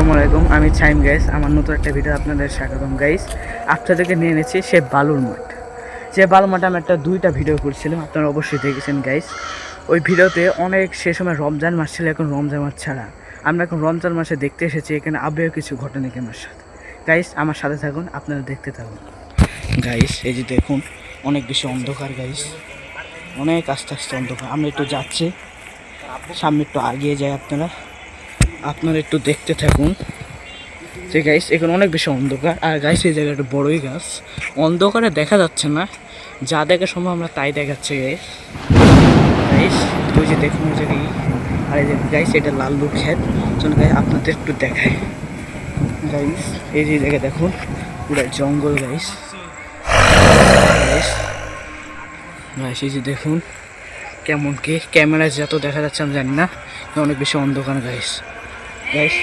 আসসালামু আলাইকুম, আমি ছাইম গাইস। আমার নতুন একটা ভিডিও আপনাদের স্বাগতম গাইস। আপনাদেরকে নিয়ে এনেছি সে বালুর মাঠ। যে বালুর মাঠে আমি দুইটা ভিডিও করছিলাম, আপনারা অবশ্যই দেখেছেন গাইস। ওই ভিডিওতে অনেক সে সময় রমজান মাস ছিল, এখন রমজান মাস ছাড়া আমরা এখন রমজান মাসে দেখতে এসেছি। এখানে আবেও কিছু ঘটনা কি আমার সাথে গাইস, আমার সাথে থাকুন, আপনারা দেখতে থাকুন গাইস। এই যে দেখুন, অনেক বেশি অন্ধকার গাইস, অনেক আস্তে আস্তে অন্ধকার। আমরা একটু যাচ্ছি সামনে, একটু আগিয়ে যাই, আপনারা একটু দেখতে থাকুন যে গাইস এখানে অনেক বেশি অন্ধকার। আর গাইস এই জায়গাটা বড়ই গাছ, অন্ধকারে দেখা যাচ্ছে না, যা দেখা সম্ভব আমরা তাই দেখাচ্ছি গাইস। গাইস ওই যে দেখুন ওই জায়গায়, আর এই যে গাইস এটা লাল্লুর ক্ষেত। চলুন গাইস আপনাদের একটু দেখায় গাইস। এই যে জায়গায় দেখুন পুরো জঙ্গল গাইস। গাইস গাইস এই যে দেখুন কেমন কি ক্যামেরায় যত দেখা যাচ্ছে আমি জানি না, অনেক বেশি অন্ধকার গাইস। গাইস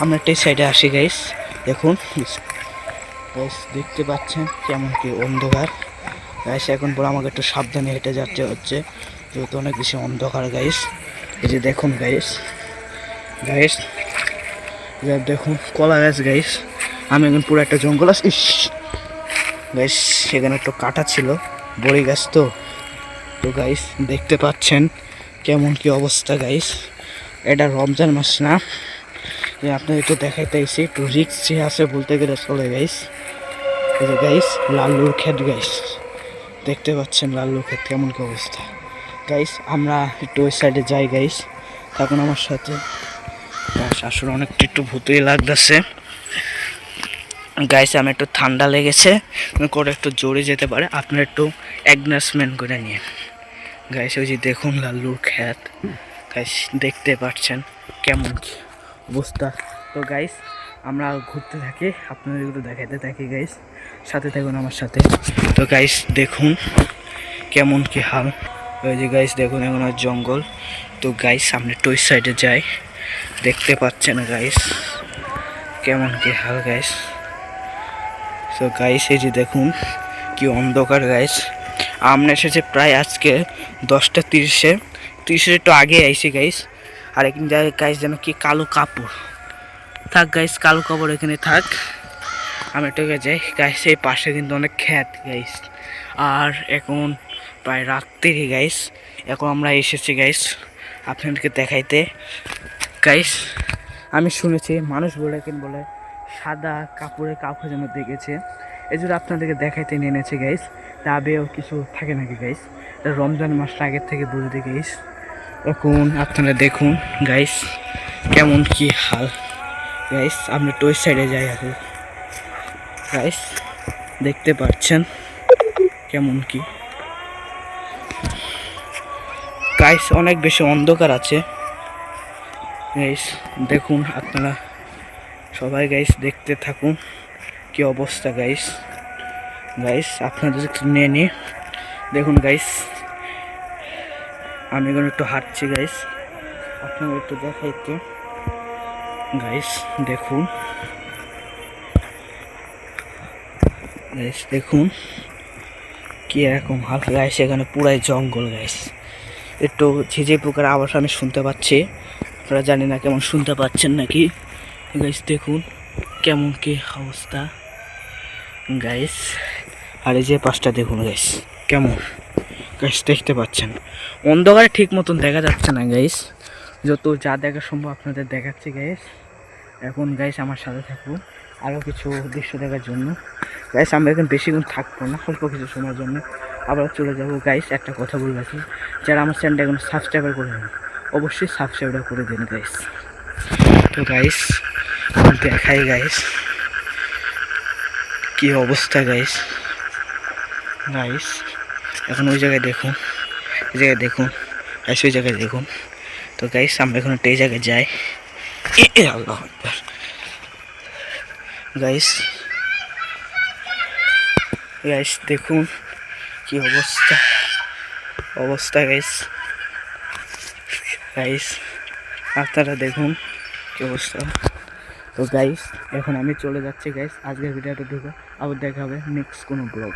আমরা একটা সাইডে আসি গাইস, দেখুন গাইস দেখতে পাচ্ছেন কেমন কি অন্ধকার গাইস। এখন পরে আমাকে একটু সাবধানে হেঁটে যাচ্ছে হচ্ছে, যেহেতু অনেক বেশি অন্ধকার গাইস। এই যে দেখুন গাইস, গাইস দেখুন কলা গাছ গাইস। আমি এখন পুরো একটা জঙ্গল আছি গাইস, সেখানে একটু কাটা ছিল বড়ি গাছ তো গাইস দেখতে পাচ্ছেন কেমন কি অবস্থা গাইস। এটা রমজান মাস না, আপনাদের একটু দেখাইতে এসে একটু রিক্স আছে বলতে গেলে চলে গাইস। এই যে গাইস লাল্লুর ক্ষেত গাইস, দেখতে পাচ্ছেন লাল্লুর ক্ষেত কেমন কি অবস্থা গাইস। আমরা একটু ওই সাইডে যাই গাইস, তখন আমার সাথে শাশুড়ি অনেকটা একটু ভূতই লাগতেছে গাইস। আমি একটু ঠান্ডা লেগেছে, করে একটু জোরে যেতে পারে, আপনারা একটু অ্যাডজাস্টমেন্ট করে নিন গাইস। ওই যে দেখুন লাল্লুর ক্ষেত গাইস, দেখতে পাচ্ছেন কেমন কি অবস্থা। তো গাইস আমরা ঘুরতে থাকি, আপনাদের এগুলো দেখাইতে থাকি গাইস, সাথে থাকুন আমার সাথে। তো গাইস দেখুন কেমন কি হাল। ওই যে গাইস দেখুন এখন জঙ্গল। তো গাইস সামনে টই সাইডে যাই, দেখতে পাচ্ছেন গাইস কেমন কি হাল গাইস। তো গাইস এই যে দেখুন কি অন্ধকার গাইস। আমরা এসেছে প্রায় আজকে 10:30 একটু আগে আইসি গাইস। আর এখানে যায় গাইস যেন কি কালো কাপড় থাক গাইস, কালো কাপড় এখানে থাক, আমি একটু যাই গাইস। এই পাশে কিন্তু অনেক ক্ষেত গাইস, আর এখন প্রায় রাত্রি গাইস। এখন আমরা এসেছি গাইস আপনাদেরকে দেখাইতে গাইস। আমি শুনেছি মানুষ বলে সাদা কাপড়ের কাউকে যেন দেখেছে, এই জন্য আপনাদেরকে দেখাইতে নিয়ে এনেছে গাইস। তাবেও কিছু থাকে নাকি গাইস, রমজান মাসটা আগের থেকে বলতে গাইস। এখন আপনারা দেখুন গাইস কেমন কি হাল গাইস। আমরা টই সাইডে যাই এখন গাইস, দেখতে পাচ্ছেন কেমন কি গাইস, অনেক বেশি অন্ধকার আছে গাইস। দেখুন আপনারা সবাই গাইস দেখতে থাকুন কি অবস্থা গাইস। গাইস আপনাদের নিয়ে নিয়ে দেখুন গাইস, আমি এখন একটু হাঁটছি গাইস, আপনাদের একটু দেখাইতে গাইস। দেখুন গাইস দেখুন কি এরকম হালকা গাইস, এখানে পুরাই জঙ্গল গাইস। একটু ঝিঝি পোকার আওয়াজ আমি শুনতে পাচ্ছি, আপনারা জানি না কেমন শুনতে পাচ্ছেন নাকি গাইস। দেখুন কেমন কি অবস্থা গাইস। আর এই যে পাশটা দেখুন গাইস কেমন গাইস, দেখতে পাচ্ছেন অন্ধকারে ঠিক মতন দেখা যাচ্ছে না গাইস, যত যা দেখা সম্ভব আপনাদের দেখাচ্ছি গাইস। এখন গাইস আমার সাথে থাকুন আরও কিছু দৃশ্য দেখার জন্য গাইস। আমরা এখন বেশিক্ষণ থাকবো না, অল্প কিছু সময়ের জন্য আবার চলে যাবো গাইস। একটা কথা বলে রাখি, যারা আমার চ্যানেলটা এখন সাবস্ক্রাইবার করে নেন, অবশ্যই সাবস্ক্রাইবার করে দিন গাইস। তো গাইস দেখাই গাইস কি অবস্থা গাইস। গাইস এখন ওই জায়গায় দেখুন, এই জায়গায় দেখুন গাইস, ওই জায়গায় দেখুন। তো গাইস আমরা এখন এই জায়গায় যাই। আল্লাহ আকবার গাইস। গাইস দেখুন কি অবস্থা গাইস। গাইস আপনারা দেখুন কি অবস্থা। তো গাইস এখন আমি চলে যাচ্ছি গাইস, আজকের ভিডিওটা ঢুকে আবার দেখা হবে নেক্সট কোনো ব্লগ।